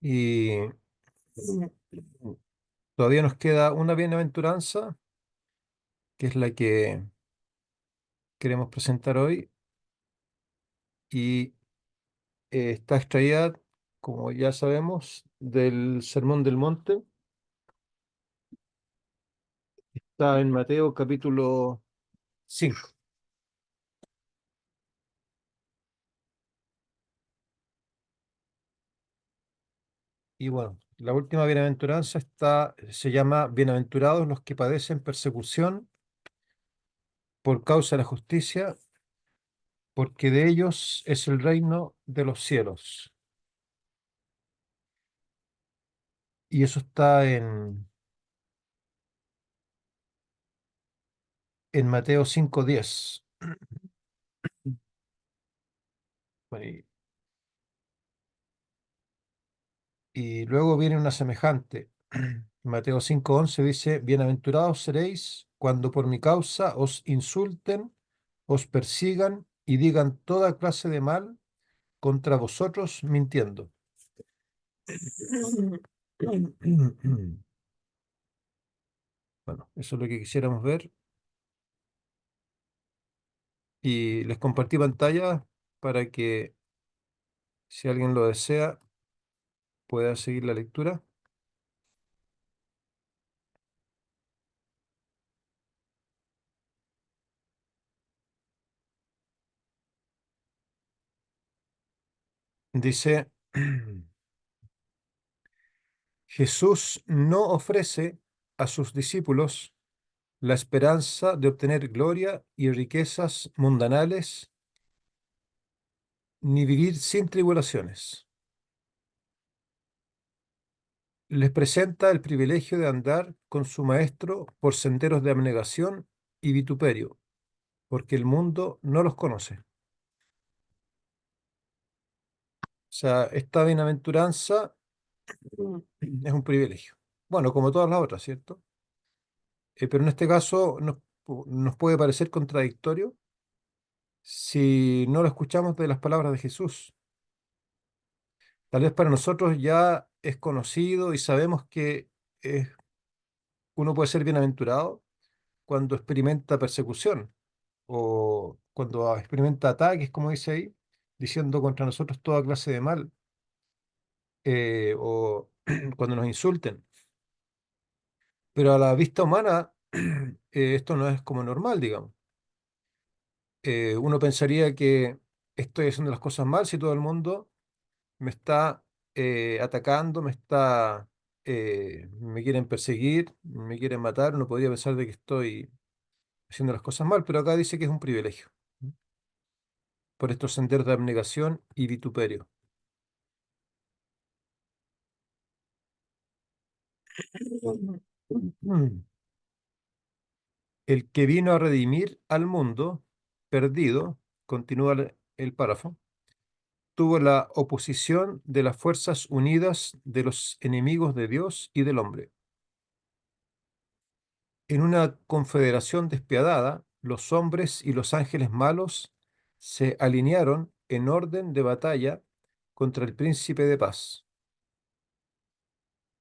Y todavía nos queda una bienaventuranza, que es la que queremos presentar hoy, y está extraída, como ya sabemos, del Sermón del Monte. Está en Mateo capítulo 5. Y bueno, la última bienaventuranza se llama Bienaventurados los que padecen persecución por causa de la justicia, porque de ellos es el reino de los cielos. Y eso está en Mateo 5:10. Bueno, y luego viene una semejante. Mateo 5:11 dice, Bienaventurados seréis cuando por mi causa os insulten, os persigan y digan toda clase de mal contra vosotros mintiendo. Bueno, eso es lo que quisiéramos ver. Y les compartí pantalla para que, si alguien lo desea, pueda seguir la lectura. Dice, Jesús no ofrece a sus discípulos la esperanza de obtener gloria y riquezas mundanales, ni vivir sin tribulaciones. Les presenta el privilegio de andar con su Maestro por senderos de abnegación y vituperio, porque el mundo no los conoce. O sea, esta bienaventuranza es un privilegio. Bueno, como todas las otras, ¿cierto? Pero en este caso nos puede parecer contradictorio si no lo escuchamos de las palabras de Jesús. Tal vez para nosotros ya es conocido y sabemos que eh, uno puede ser bienaventurado cuando experimenta persecución o cuando experimenta ataques, como dice ahí, diciendo contra nosotros toda clase de mal, o cuando nos insulten. Pero a la vista humana, esto no es como normal, digamos. Uno pensaría que estoy haciendo las cosas mal si todo el mundo me está atacando, me quieren perseguir, me quieren matar. Uno podría pensar de que estoy haciendo las cosas mal, pero acá dice que es un privilegio, ¿m? Por estos senderos de abnegación y vituperio. Mm. El que vino a redimir al mundo perdido, continúa el párrafo, tuvo la oposición de las fuerzas unidas de los enemigos de Dios y del hombre. En una confederación despiadada, los hombres y los ángeles malos se alinearon en orden de batalla contra el príncipe de paz.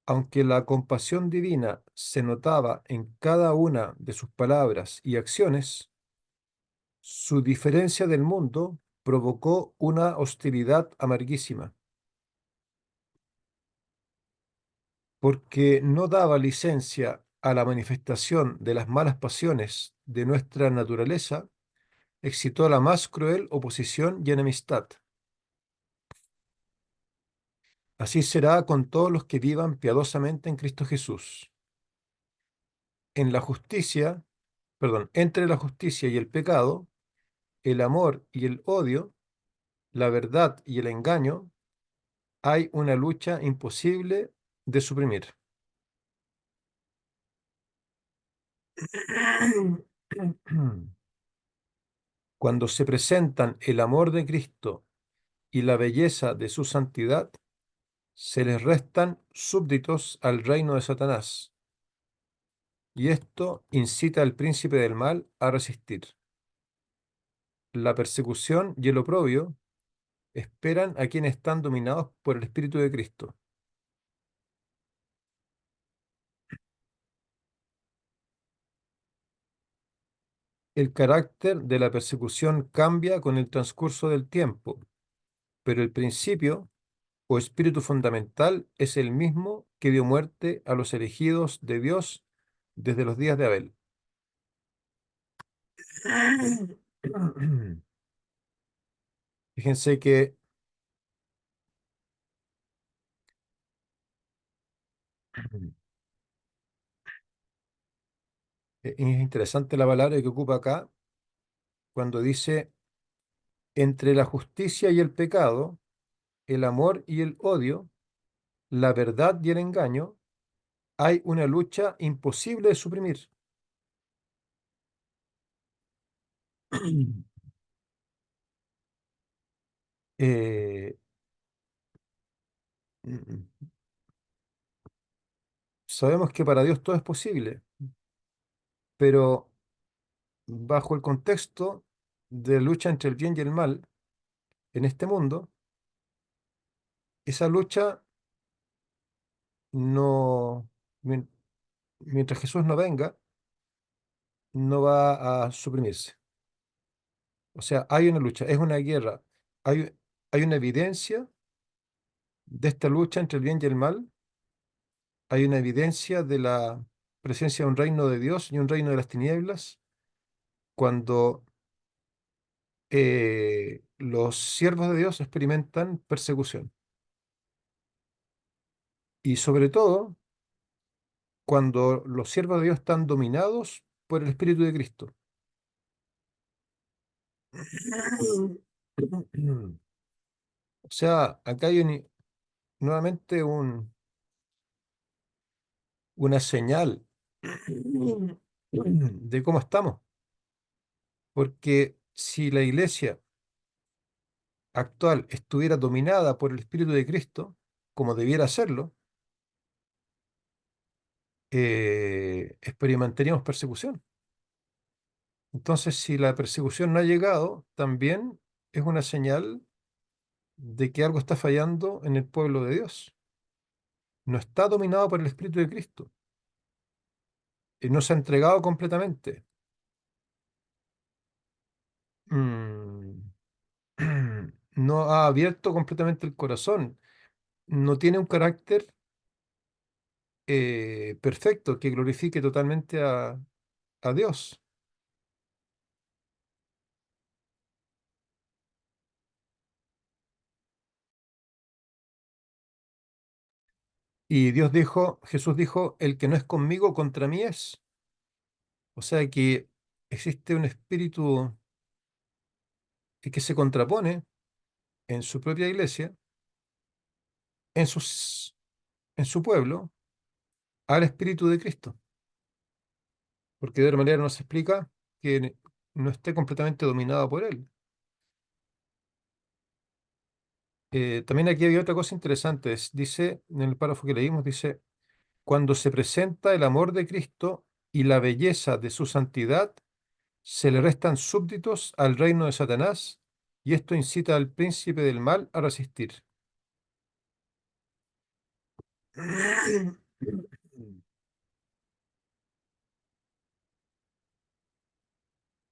Aunque la compasión divina se notaba en cada una de sus palabras y acciones, su diferencia del mundo provocó una hostilidad amarguísima, porque no daba licencia a la manifestación de las malas pasiones de nuestra naturaleza, excitó la más cruel oposición y enemistad. Así será con todos los que vivan piadosamente en Cristo Jesús. En la justicia, perdón, entre la justicia y el pecado, el amor y el odio, la verdad y el engaño, hay una lucha imposible de suprimir. Cuando se presentan el amor de Cristo y la belleza de su santidad, se les restan súbditos al reino de Satanás, y esto incita al príncipe del mal a resistir. La persecución y el oprobio esperan a quienes están dominados por el Espíritu de Cristo. El carácter de la persecución cambia con el transcurso del tiempo, pero el principio o espíritu fundamental es el mismo que dio muerte a los elegidos de Dios desde los días de Abel. Fíjense que es interesante la palabra que ocupa acá cuando dice entre la justicia y el pecado, el amor y el odio, la verdad y el engaño, hay una lucha imposible de suprimir. Eh, Sabemos que para Dios todo es posible, pero bajo el contexto de lucha entre el bien y el mal en este mundo, esa lucha no, mien- mientras Jesús no venga, no va a suprimirse. O sea, hay una lucha, es una guerra, hay, hay una evidencia de esta lucha entre el bien y el mal, hay una evidencia de la presencia de un reino de Dios y un reino de las tinieblas cuando los siervos de Dios experimentan persecución. Y sobre todo, cuando los siervos de Dios están dominados por el Espíritu de Cristo. O sea, acá hay nuevamente una señal de cómo estamos. Porque si la iglesia actual estuviera dominada por el Espíritu de Cristo, como debiera serlo, experimentaríamos persecución. Entonces, si la persecución no ha llegado, también es una señal de que algo está fallando en el pueblo de Dios. No está dominado por el Espíritu de Cristo. No se ha entregado completamente. Mm, no ha abierto completamente el corazón. No tiene un carácter perfecto que glorifique totalmente a Dios. Y Dios dijo, Jesús dijo, el que no es conmigo, contra mí es. O sea que existe un espíritu que se contrapone en su propia iglesia, en en su pueblo, al espíritu de Cristo. Porque de otra manera no se explica que no esté completamente dominado por él. También aquí había otra cosa interesante. Dice, en el párrafo que leímos, dice, cuando se presenta el amor de Cristo y la belleza de su santidad, se le restan súbditos al reino de Satanás, y esto incita al príncipe del mal a resistir.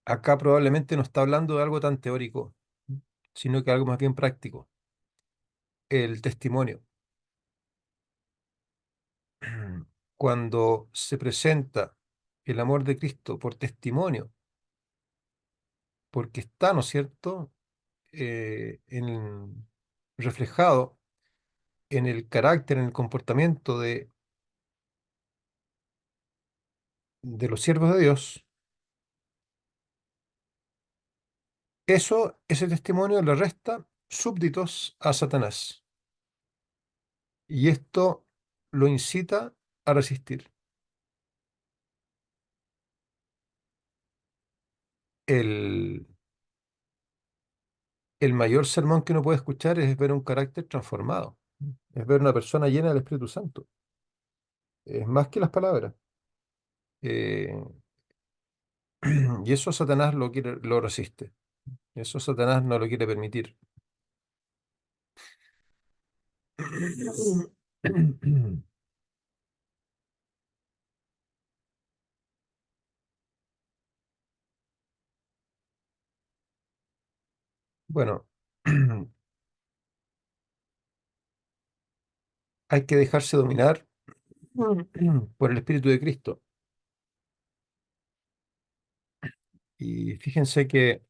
Acá probablemente no está hablando de algo tan teórico, sino que algo más bien práctico, el testimonio. Cuando se presenta el amor de Cristo por testimonio, porque está, ¿no es cierto?, reflejado en el carácter, en el comportamiento de los siervos de Dios, ese testimonio le resta súbditos a Satanás. Y esto lo incita a resistir. El, el mayor sermón que uno puede escuchar es ver un carácter transformado, es ver una persona llena del Espíritu Santo. Es más que las palabras. Eh, y eso Satanás lo resiste. Eso Satanás no lo quiere permitir. Bueno, hay que dejarse dominar por el Espíritu de Cristo. Y fíjense que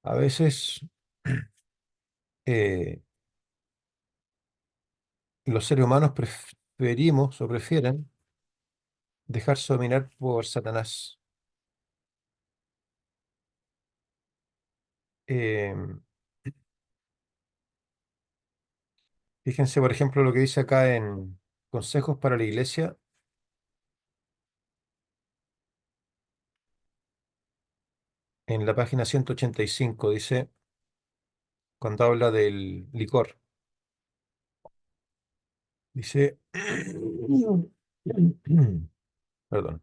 a veces eh, los seres humanos preferimos o prefieren dejarse dominar por Satanás. Eh, Fíjense, por ejemplo, lo que dice acá en Consejos para la Iglesia, en la página 185 dice, cuando habla del licor, dice, perdón,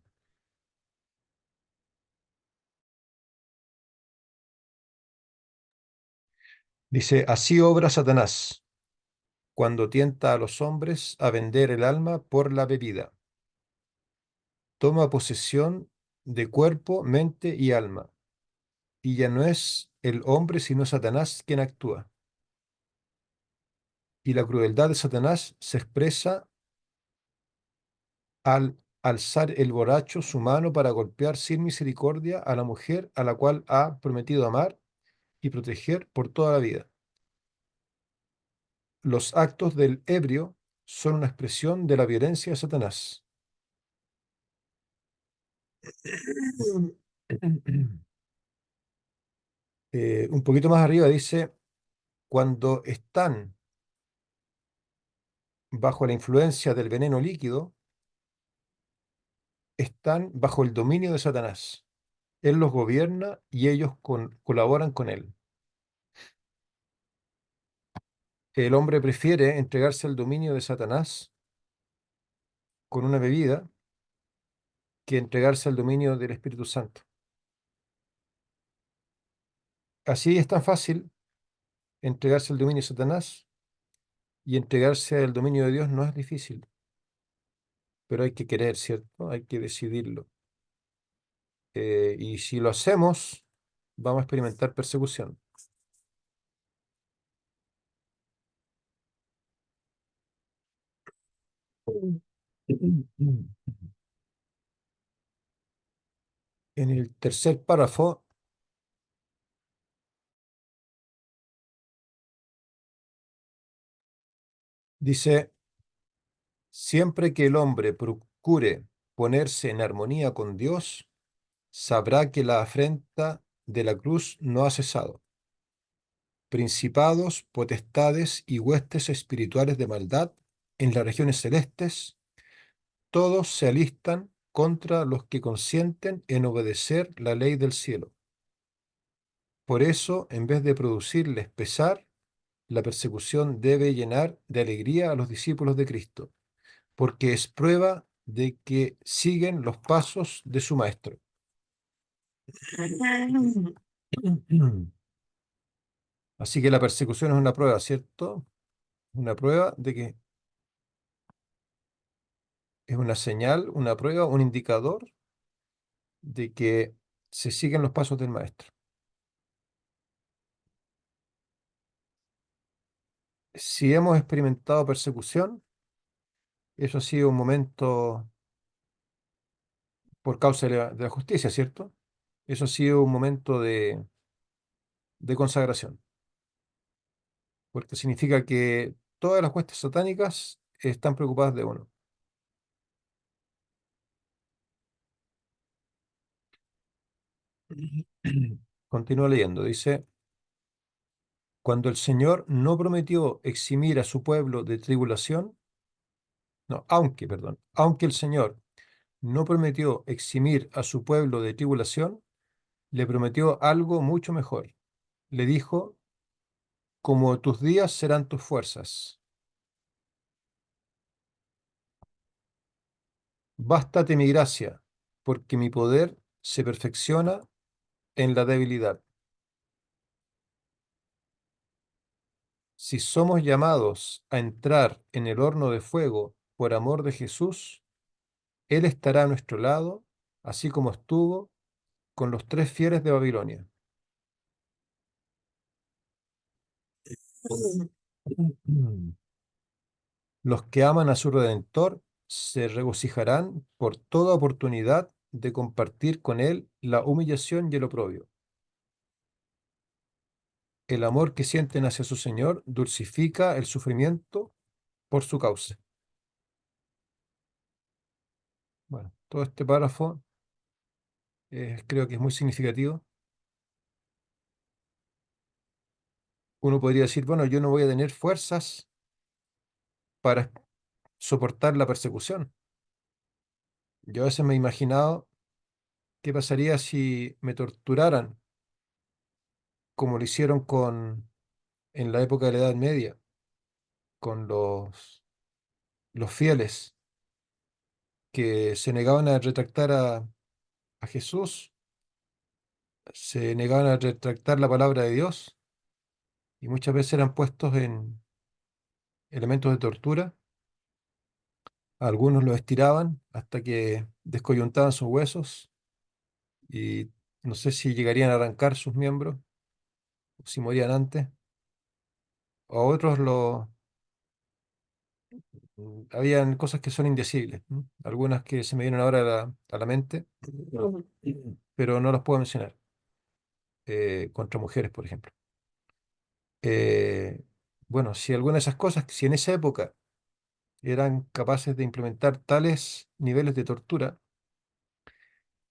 dice, así obra Satanás cuando tienta a los hombres a vender el alma por la bebida. Toma posesión de cuerpo, mente y alma, y ya no es el hombre sino Satanás quien actúa. Y la crueldad de Satanás se expresa al alzar el borracho su mano para golpear sin misericordia a la mujer a la cual ha prometido amar y proteger por toda la vida. Los actos del ebrio son una expresión de la violencia de Satanás. Un poquito más arriba dice, cuando están bajo la influencia del veneno líquido, están bajo el dominio de Satanás. Él los gobierna y ellos colaboran con él. El hombre prefiere entregarse al dominio de Satanás con una bebida que entregarse al dominio del Espíritu Santo. Así es tan fácil entregarse al dominio de Satanás y entregarse al dominio de Dios no es difícil, pero hay que querer, ¿cierto? Hay que decidirlo. Y si lo hacemos, vamos a experimentar persecución. En el tercer párrafo dice, siempre que el hombre procure ponerse en armonía con Dios, sabrá que la afrenta de la cruz no ha cesado. Principados, potestades y huestes espirituales de maldad en las regiones celestes, todos se alistan contra los que consienten en obedecer la ley del cielo. Por eso, en vez de producirles pesar, la persecución debe llenar de alegría a los discípulos de Cristo, porque es prueba de que siguen los pasos de su Maestro. Así que la persecución es una prueba, ¿cierto? Una prueba de que es una señal, una prueba, un indicador de que se siguen los pasos del Maestro. Si hemos experimentado persecución, eso ha sido un momento por causa de la justicia, ¿cierto? Eso ha sido un momento de consagración, porque significa que todas las huestes satánicas están preocupadas de uno. Continúa leyendo, dice, cuando el Señor no prometió eximir a su pueblo de tribulación, no, aunque, perdón, aunque el Señor no prometió eximir a su pueblo de tribulación, le prometió algo mucho mejor. Le dijo, como tus días serán tus fuerzas. Bástate mi gracia, porque mi poder se perfecciona en la debilidad. Si somos llamados a entrar en el horno de fuego por amor de Jesús, Él estará a nuestro lado, así como estuvo con los tres fieles de Babilonia. Mm. Los que aman a su Redentor se regocijarán por toda oportunidad de compartir con él la humillación y el oprobio. El amor que sienten hacia su Señor dulcifica el sufrimiento por su causa. Bueno, todo este párrafo creo que es muy significativo. Uno podría decir, bueno, yo no voy a tener fuerzas para soportar la persecución. Yo a veces me he imaginado qué pasaría si me torturaran como lo hicieron en la época de la Edad Media, con los fieles que se negaban a retractar a Jesús, se negaban a retractar la palabra de Dios y muchas veces eran puestos en elementos de tortura. Algunos los estiraban hasta que descoyuntaban sus huesos y no sé si llegarían a arrancar sus miembros o si morían antes. O otros habían cosas que son indecibles, ¿no? Algunas que se me vienen ahora a la mente, pero no las puedo mencionar. Contra mujeres, por ejemplo. Eh, bueno, si alguna de esas cosas, si en esa época eran capaces de implementar tales niveles de tortura,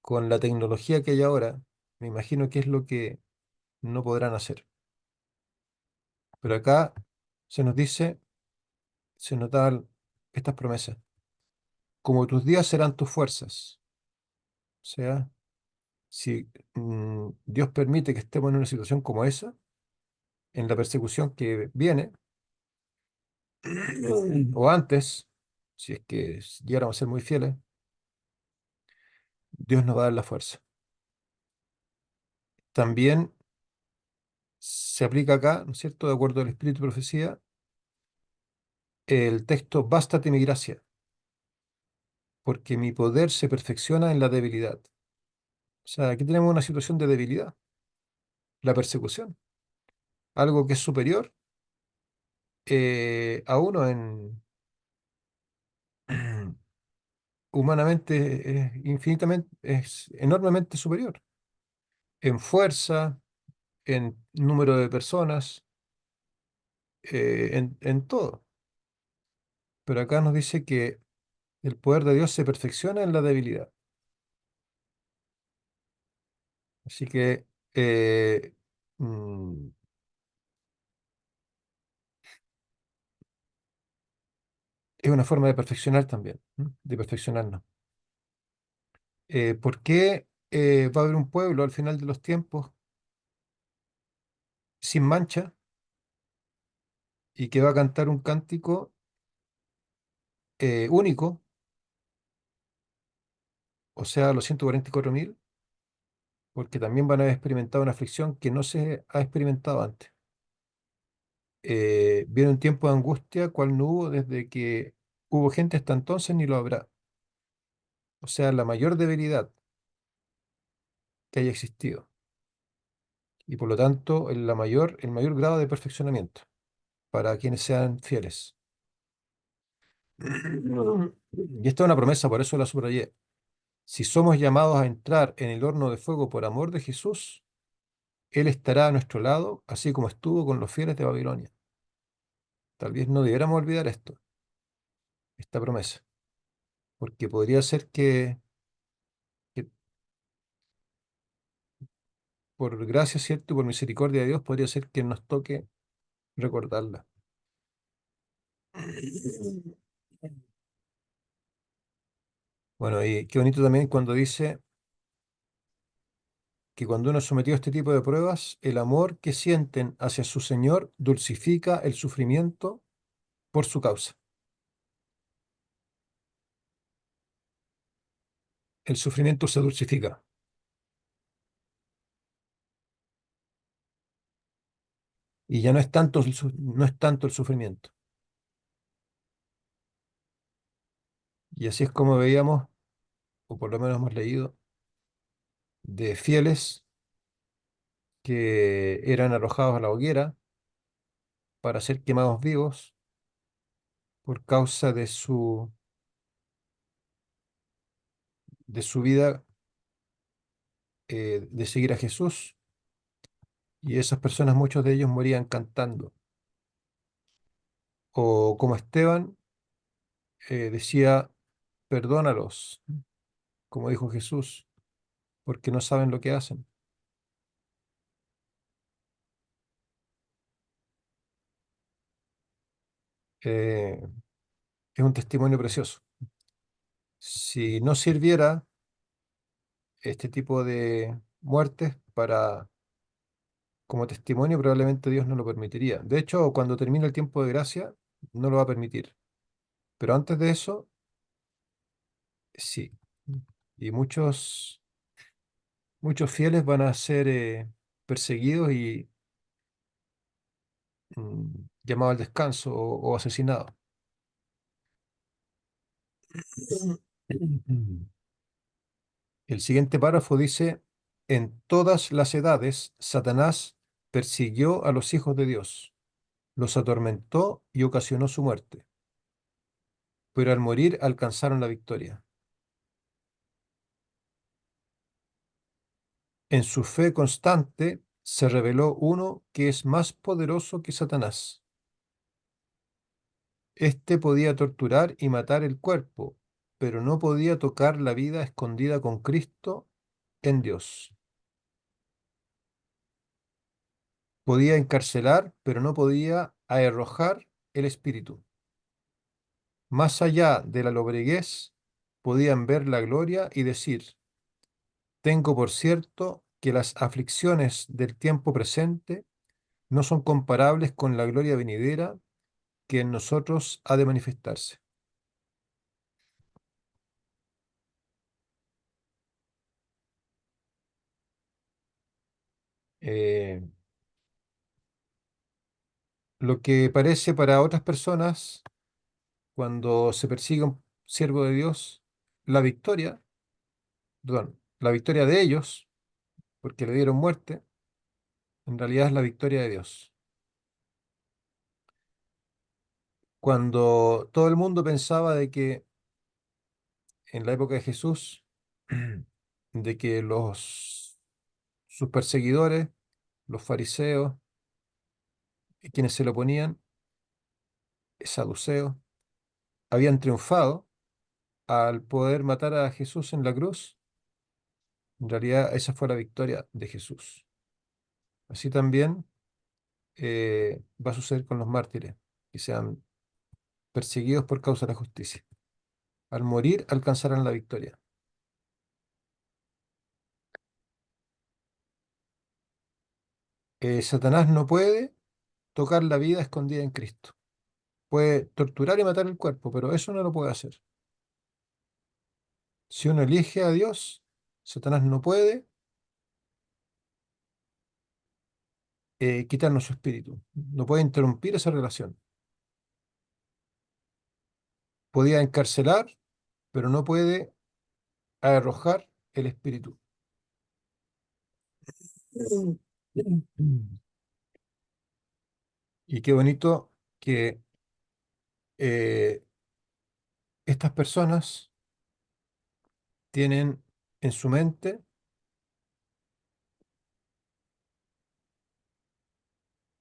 con la tecnología que hay ahora, me imagino que es lo que no podrán hacer. Pero acá se nos dice, se nos dan estas promesas. Como tus días serán tus fuerzas. O sea, si Dios permite que estemos en una situación como esa, en la persecución que viene, o antes, si es que llegáramos a ser muy fieles, Dios nos va a dar la fuerza. También se aplica acá, ¿no es cierto?, de acuerdo al espíritu de profecía, el texto, bástate mi gracia, porque mi poder se perfecciona en la debilidad. O sea, aquí tenemos una situación de debilidad, la persecución, algo que es superior a uno humanamente, infinitamente, es enormemente superior, en fuerza, en número de personas, en todo. Pero acá nos dice que el poder de Dios se perfecciona en la debilidad. Así que mm, es una forma de perfeccionar también, ¿m? De perfeccionarnos. ¿Por qué va a haber un pueblo al final de los tiempos sin mancha y que va a cantar un cántico único, o sea, los 144.000? Porque también van a haber experimentado una aflicción que no se ha experimentado antes. Viene un tiempo de angustia, cual no hubo desde que hubo gente hasta entonces, ni lo habrá. O sea, la mayor debilidad que haya existido. Y por lo tanto, el mayor grado de perfeccionamiento para quienes sean fieles. Y esta es una promesa, por eso la subrayé. Si somos llamados a entrar en el horno de fuego por amor de Jesús, Él estará a nuestro lado, así como estuvo con los fieles de Babilonia. Tal vez no debiéramos olvidar esto, esta promesa, porque podría ser que por gracia, ¿cierto? Y por misericordia de Dios, podría ser que nos toque recordarla. Bueno, y qué bonito también cuando dice que cuando uno es sometido a este tipo de pruebas, el amor que sienten hacia su Señor dulcifica el sufrimiento por su causa. El sufrimiento se dulcifica y ya no es tanto no es tanto el sufrimiento. Y así es como veíamos, o por lo menos hemos leído, de fieles que eran arrojados a la hoguera para ser quemados vivos por causa de su vida de seguir a Jesús. Y esas personas, muchos de ellos morían cantando. O como Esteban decía, perdónalos, como dijo Jesús, porque no saben lo que hacen. Eh, es un testimonio precioso. Si no sirviera este tipo de muertes como testimonio, probablemente Dios no lo permitiría. De hecho, cuando termine el tiempo de gracia, no lo va a permitir. Pero antes de eso, sí. Y muchos fieles van a ser perseguidos y llamados al descanso o asesinados. El siguiente párrafo dice, en todas las edades, Satanás persiguió a los hijos de Dios, los atormentó y ocasionó su muerte, pero al morir alcanzaron la victoria. En su fe constante se reveló uno que es más poderoso que Satanás. Este podía torturar y matar el cuerpo, pero no podía tocar la vida escondida con Cristo en Dios. Podía encarcelar, pero no podía arrojar el espíritu. Más allá de la lobreguez, podían ver la gloria y decir, tengo por cierto que las aflicciones del tiempo presente no son comparables con la gloria venidera que en nosotros ha de manifestarse. Eh, lo que parece para otras personas, cuando se persigue a un siervo de Dios, la victoria, perdón, la victoria de ellos, porque le dieron muerte, en realidad es la victoria de Dios. Cuando todo el mundo pensaba de que en la época de Jesús, de que sus perseguidores, los fariseos, y quienes se lo oponían, saduceos, habían triunfado al poder matar a Jesús en la cruz. En realidad esa fue la victoria de Jesús. Así también va a suceder con los mártires, que sean perseguidos por causa de la justicia. Al morir alcanzarán la victoria. Satanás no puede tocar la vida escondida en Cristo. Puede torturar y matar el cuerpo, pero eso no lo puede hacer. Si uno elige a Dios, Satanás no puede quitarnos su espíritu, no puede interrumpir esa relación. Podía encarcelar, pero no puede arrojar el espíritu. Y qué bonito que eh, estas personas tienen en su mente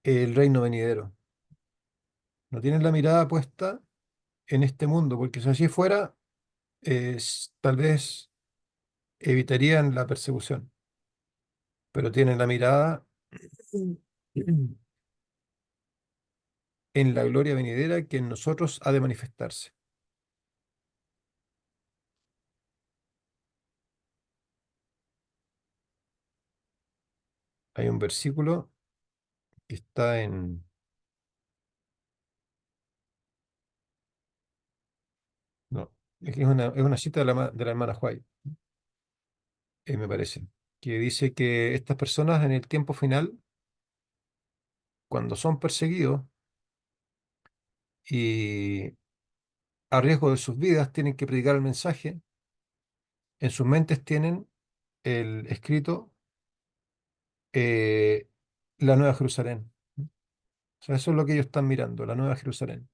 el reino venidero. No tienen la mirada puesta en este mundo, porque si así fuera, tal vez evitarían la persecución, pero tienen la mirada en la gloria venidera que en nosotros ha de manifestarse. Hay un versículo que está no, es una cita de la hermana White, me parece, que dice que estas personas en el tiempo final, cuando son perseguidos y a riesgo de sus vidas tienen que predicar el mensaje, en sus mentes tienen el escrito eh, la Nueva Jerusalén. O sea, eso es lo que ellos están mirando, la Nueva Jerusalén.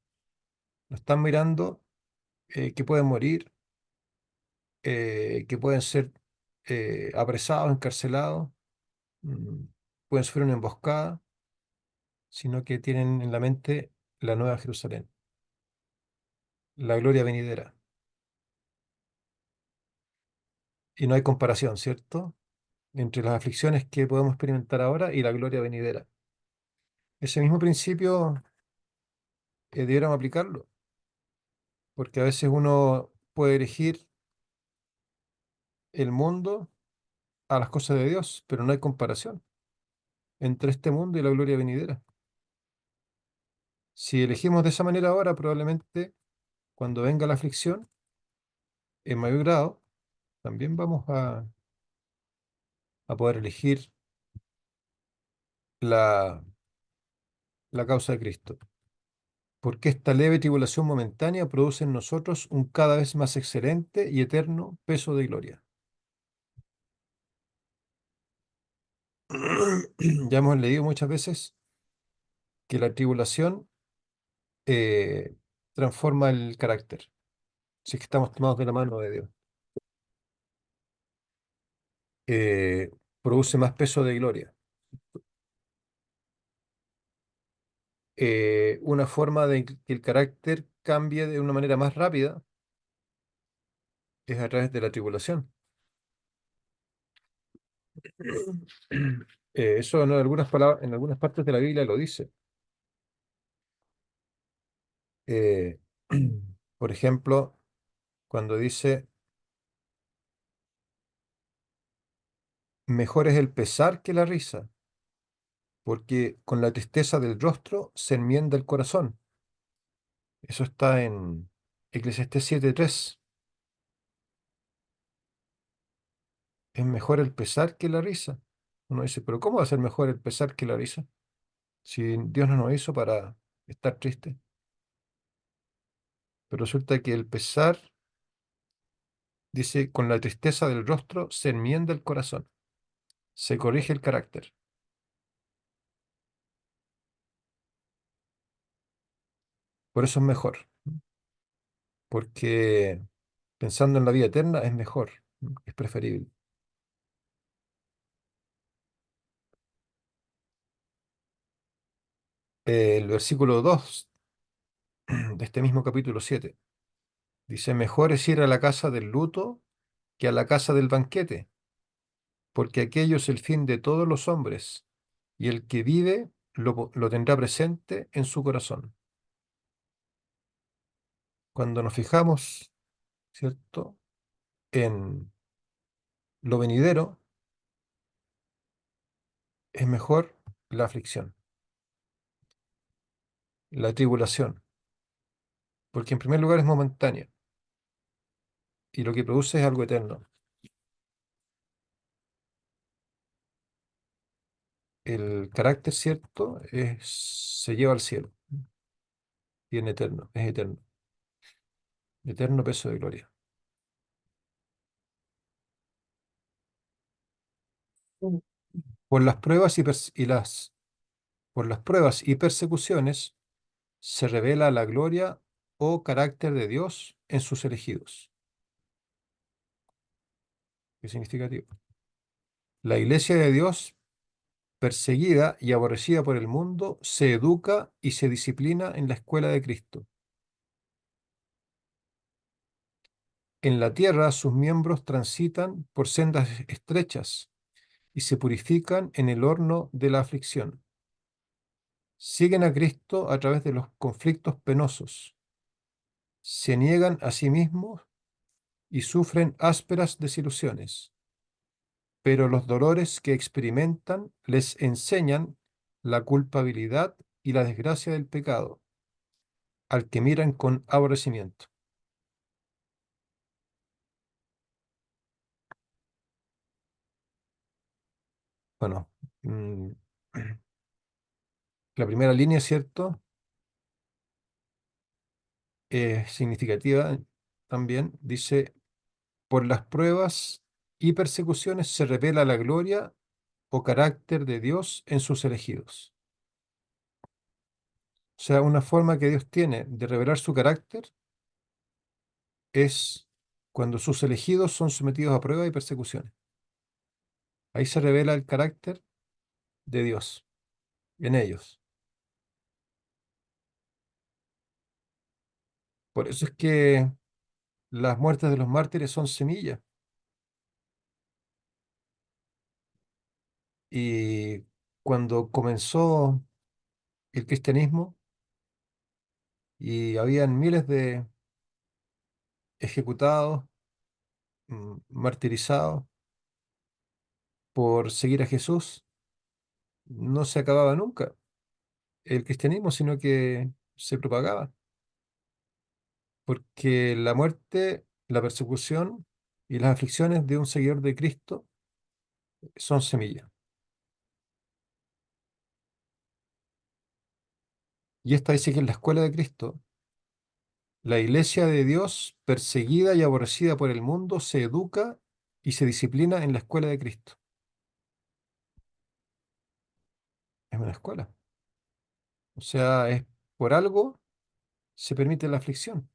Lo están mirando que pueden morir, que pueden ser apresados, encarcelados, mm, pueden sufrir una emboscada, sino que tienen en la mente la Nueva Jerusalén, la gloria venidera. Y no hay comparación, ¿cierto? Entre las aflicciones que podemos experimentar ahora y la gloria venidera. Ese mismo principio debiéramos aplicarlo, porque a veces uno puede elegir el mundo a las cosas de Dios, pero no hay comparación entre este mundo y la gloria venidera. Si elegimos de esa manera ahora, probablemente cuando venga la aflicción, en mayor grado, también vamos a poder elegir la, la causa de Cristo. Porque esta leve tribulación momentánea produce en nosotros un cada vez más excelente y eterno peso de gloria. Ya hemos leído muchas veces que la tribulación eh, transforma el carácter, si es que estamos tomados de la mano de Dios. Eh, Produce más peso de gloria. Una forma de que el carácter cambie de una manera más rápida es a través de la tribulación. Eso en algunas palabras, en algunas partes de la Biblia lo dice. Eh, por ejemplo, cuando dice, mejor es el pesar que la risa, porque con la tristeza del rostro se enmienda el corazón. Eso está en Eclesiastés 7:3. Es mejor el pesar que la risa. Uno dice, pero ¿cómo va a ser mejor el pesar que la risa? Si Dios no nos hizo para estar tristes. Pero resulta que el pesar, dice, con la tristeza del rostro se enmienda el corazón, se corrige el carácter. Por eso es mejor, porque pensando en la vida eterna es mejor, es preferible. El versículo 2 de este mismo capítulo 7 dice, mejor es ir a la casa del luto que a la casa del banquete, porque aquello es el fin de todos los hombres, y el que vive lo tendrá presente en su corazón. Cuando nos fijamos, ¿cierto?, en lo venidero, es mejor la aflicción, la tribulación, porque en primer lugar es momentánea y lo que produce es algo eterno. El carácter cierto se lleva al cielo y es eterno, eterno peso de gloria. Mm. Por las pruebas por las pruebas y persecuciones se revela la gloria o carácter de Dios en sus elegidos. Qué significativo. La iglesia de Dios, perseguida y aborrecida por el mundo, se educa y se disciplina en la escuela de Cristo. En la tierra sus miembros transitan por sendas estrechas y se purifican en el horno de la aflicción. Siguen a Cristo a través de los conflictos penosos. Se niegan a sí mismos y sufren ásperas desilusiones. Pero los dolores que experimentan les enseñan la culpabilidad y la desgracia del pecado, al que miran con aborrecimiento. Bueno, mm, la primera línea, ¿cierto? Es significativa también. Dice, por las pruebas y persecuciones se revela la gloria o carácter de Dios en sus elegidos. O sea, una forma que Dios tiene de revelar su carácter es cuando sus elegidos son sometidos a prueba y persecuciones. Ahí se revela el carácter de Dios en ellos. Por eso es que las muertes de los mártires son semillas. Y cuando comenzó el cristianismo y habían miles de ejecutados, martirizados por seguir a Jesús, no se acababa nunca el cristianismo, sino que se propagaba, porque la muerte, la persecución y las aflicciones de un seguidor de Cristo son semillas. Y esta dice que en la escuela de Cristo, la iglesia de Dios, perseguida y aborrecida por el mundo, se educa y se disciplina en la escuela de Cristo. Es una escuela. O sea, es por algo se permite la aflicción.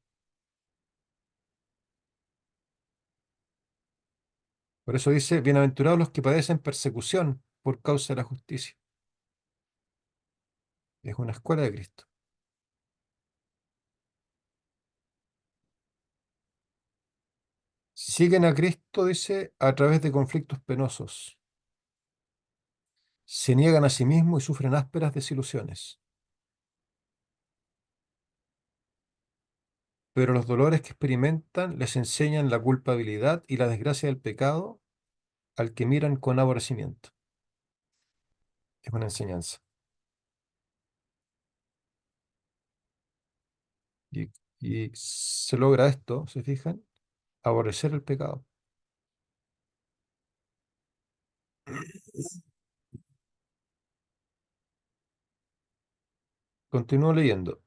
Por eso dice, bienaventurados los que padecen persecución por causa de la justicia. Es una escuela de Cristo. Siguen a Cristo, dice, a través de conflictos penosos. Se niegan a sí mismos y sufren ásperas desilusiones. Pero los dolores que experimentan les enseñan la culpabilidad y la desgracia del pecado al que miran con aborrecimiento. Es una enseñanza. Y, y se logra esto, ¿se fijan? Aborrecer el pecado. Continúo leyendo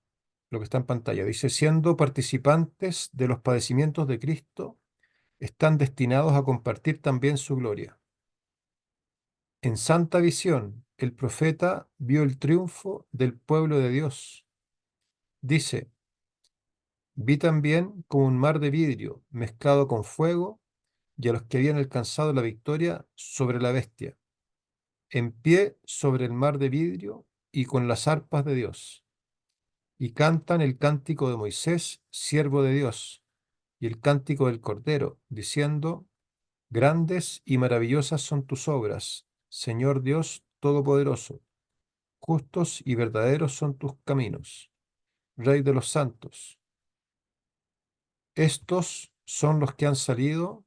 lo que está en pantalla. Dice, siendo participantes de los padecimientos de Cristo, están destinados a compartir también su gloria. En santa visión, el profeta vio el triunfo del pueblo de Dios. Dice, vi también como un mar de vidrio mezclado con fuego y a los que habían alcanzado la victoria sobre la bestia, en pie sobre el mar de vidrio y con las arpas de Dios. Y cantan el cántico de Moisés, siervo de Dios, y el cántico del Cordero, diciendo, grandes y maravillosas son tus obras, Señor Dios Todopoderoso. Justos y verdaderos son tus caminos, Rey de los santos. Estos son los que han salido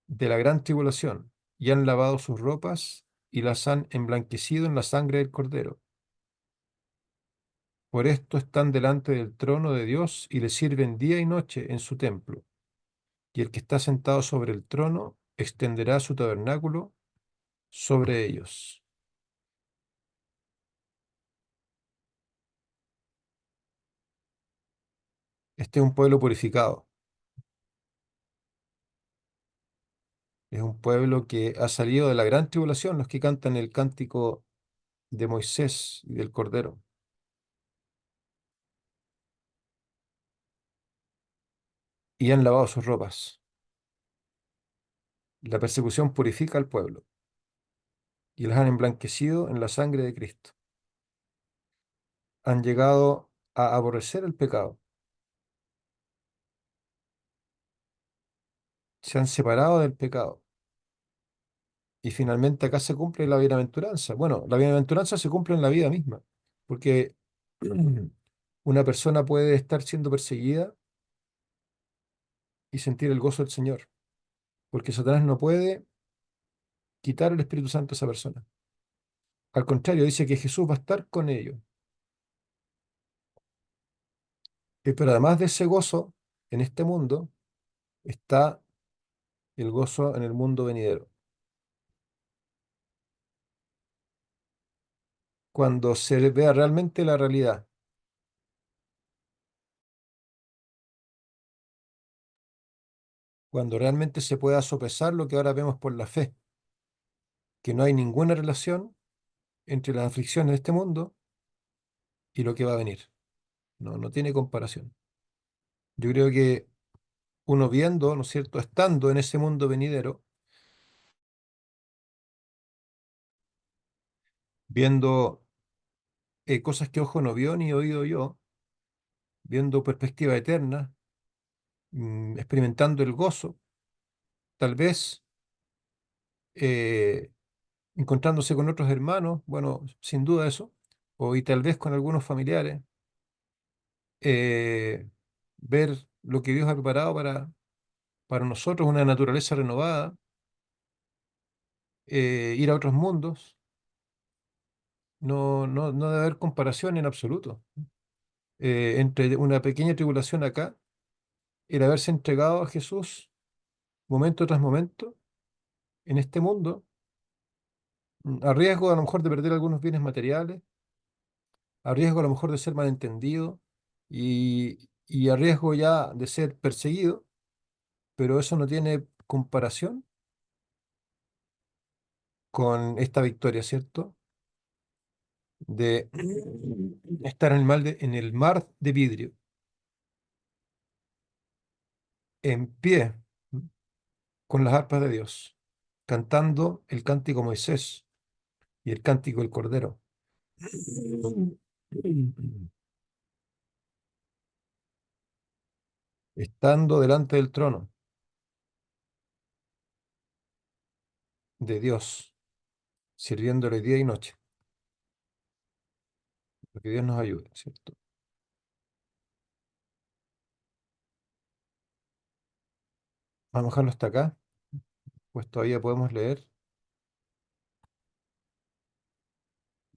de la gran tribulación y han lavado sus ropas y las han emblanquecido en la sangre del Cordero. Por esto están delante del trono de Dios y le sirven día y noche en su templo. Y el que está sentado sobre el trono extenderá su tabernáculo sobre ellos. Este es un pueblo purificado. Es un pueblo que ha salido de la gran tribulación, los que cantan el cántico de Moisés y del Cordero, y han lavado sus ropas. La persecución purifica al pueblo, y las han emblanquecido en la sangre de Cristo. Han llegado a aborrecer el pecado, se han separado del pecado, y finalmente acá se cumple la bienaventuranza. Bueno, la bienaventuranza se cumple en la vida misma, porque una persona puede estar siendo perseguida y sentir el gozo del Señor, porque Satanás no puede quitar el Espíritu Santo a esa persona. Al contrario, dice que Jesús va a estar con ellos. Pero además de ese gozo en este mundo, está el gozo en el mundo venidero. Cuando se vea realmente la realidad, cuando realmente se pueda sopesar lo que ahora vemos por la fe, que no hay ninguna relación entre las aflicciones de este mundo y lo que va a venir. No, no tiene comparación. Yo creo que uno viendo, ¿no es cierto?, estando en ese mundo venidero, viendo cosas que ojo no vio ni oído yo, viendo perspectiva eterna, experimentando el gozo, tal vez eh, encontrándose con otros hermanos, bueno, sin duda eso, o y tal vez con algunos familiares, eh, ver lo que Dios ha preparado para nosotros, una naturaleza renovada, ir a otros mundos, no debe haber comparación en absoluto entre una pequeña tribulación acá, el haberse entregado a Jesús momento tras momento en este mundo, a riesgo a lo mejor de perder algunos bienes materiales, a riesgo a lo mejor de ser malentendido y a riesgo ya de ser perseguido, pero eso no tiene comparación con esta victoria, ¿cierto? De estar en en el mar de vidrio, en pie, con las arpas de Dios, cantando el cántico Moisés y el cántico del Cordero, estando delante del trono de Dios, sirviéndole día y noche, para que Dios nos ayude, ¿cierto? Vamos a dejarlo hasta acá, pues todavía podemos leer.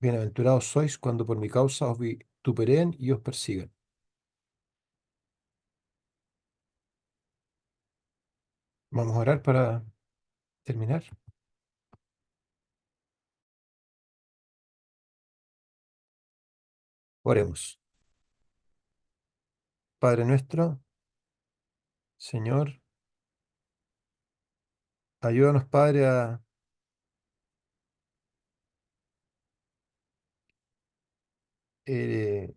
Bienaventurados sois cuando por mi causa os vituperen y os persigan. Vamos a orar para terminar. Oremos. Padre nuestro, Señor, ayúdanos, Padre, a eh,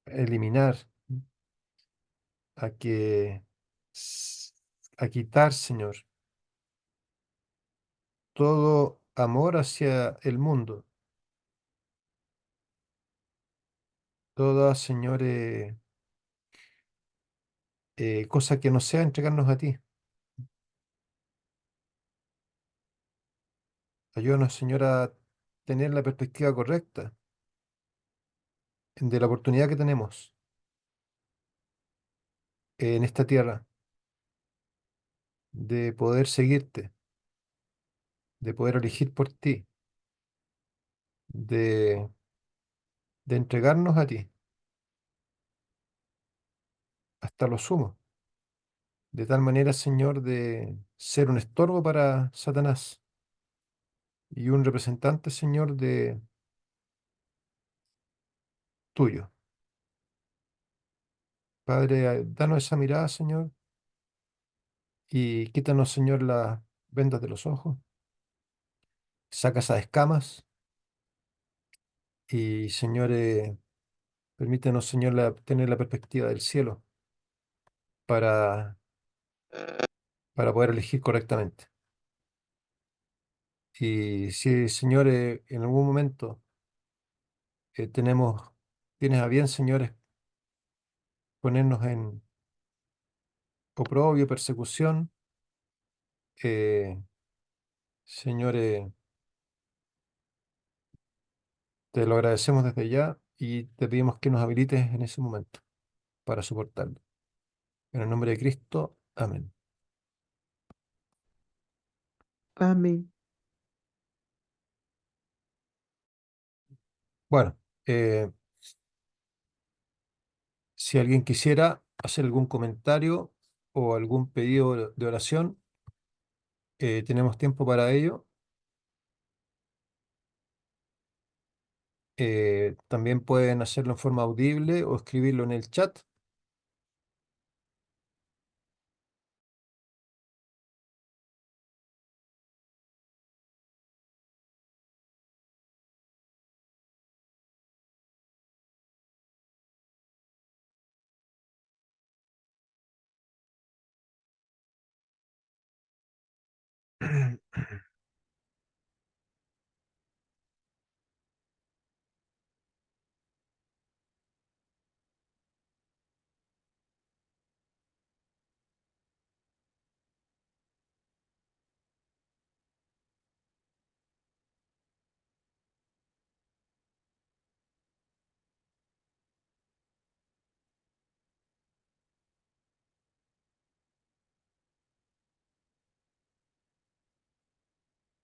eliminar, a que s- a quitar, Señor, todo amor hacia el mundo, toda, Señor, cosa que no sea entregarnos a ti. Ayúdanos, Señor, a tener la perspectiva correcta de la oportunidad que tenemos en esta tierra de poder seguirte, de poder elegir por ti, de, de entregarnos a ti hasta lo sumo, de tal manera, Señor, de ser un estorbo para Satanás y un representante, Señor, de tuyo. Padre, danos esa mirada, Señor, y quítanos, Señor, las vendas de los ojos, saca esas escamas y, Señor, permítenos, Señor, tener la perspectiva del cielo para, para poder elegir correctamente. Y si, Señor, en algún momento tienes a bien, señores, ponernos en oprobio, persecución, eh, señores, te lo agradecemos desde ya y te pedimos que nos habilites en ese momento para soportarlo. En el nombre de Cristo, amén. Amén. Bueno, si alguien quisiera hacer algún comentario o algún pedido de oración, tenemos tiempo para ello. También pueden hacerlo en forma audible o escribirlo en el chat.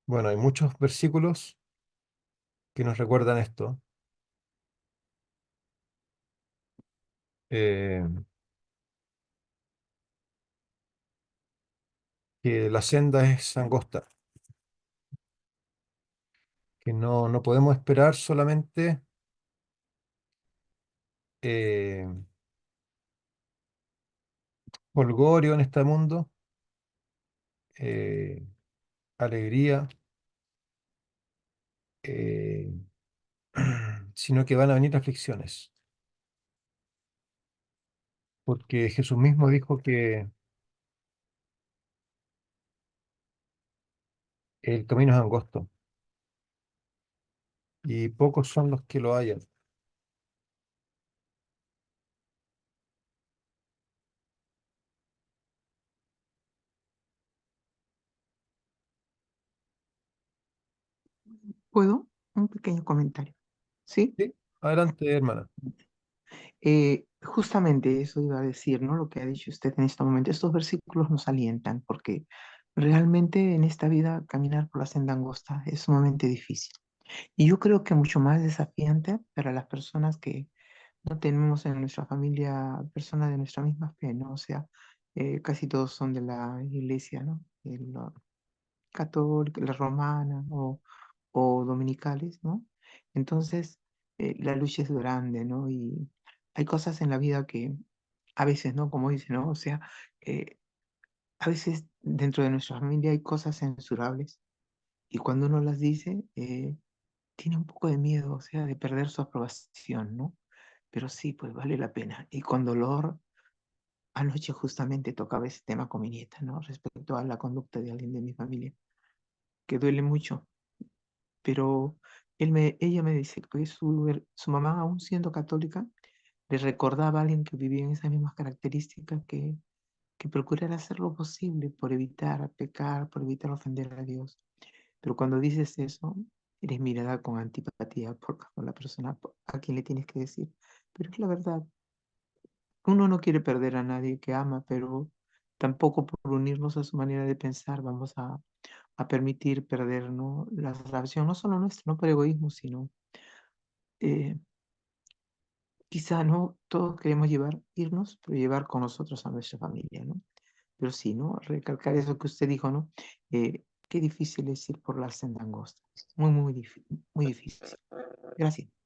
Bueno, hay muchos versículos que nos recuerdan esto. eh, que la senda es angosta, que no podemos esperar solamente eh, holgorio en este mundo, eh, alegría, eh, sino que van a venir aflicciones, porque Jesús mismo dijo que el camino es angosto y pocos son los que lo hallan. ¿Puedo? Un pequeño comentario. ¿Sí? Sí, adelante, hermana. Justamente eso iba a decir, ¿no? Lo que ha dicho usted en este momento. Estos versículos nos alientan porque realmente en esta vida caminar por la senda angosta es sumamente difícil. Y yo creo que mucho más desafiante para las personas que no tenemos en nuestra familia personas de nuestra misma fe, ¿no? O sea, casi todos son de la iglesia, ¿no? La católica, la romana o dominicales, ¿no? Entonces, la lucha es grande, ¿no? Y hay cosas en la vida que a veces, ¿no? Como dice, ¿no? O sea, eh, a veces dentro de nuestra familia hay cosas censurables y cuando uno las dice, tiene un poco de miedo, o sea, de perder su aprobación, ¿no? Pero sí, pues vale la pena. Y con dolor, anoche justamente tocaba ese tema con mi nieta, ¿no? Respecto a la conducta de alguien de mi familia, que duele mucho, pero ella me dice que su mamá, aún siendo católica, le recordaba a alguien que vivía en esas mismas características que procurara hacer lo posible por evitar pecar, por evitar ofender a Dios. Pero cuando dices eso, eres mirada con antipatía por la persona a quien le tienes que decir. Pero es la verdad. Uno no quiere perder a nadie que ama, pero tampoco por unirnos a su manera de pensar vamos a permitir perder, ¿no? La relación, no solo nuestra, no por egoísmo, sino eh, quizá no todos queremos irnos, pero llevar con nosotros a nuestra familia, ¿no? Pero sí, ¿no? Recalcar eso que usted dijo, ¿no? Qué difícil es ir por la senda angosta. Muy, muy difícil. Muy difícil. Gracias.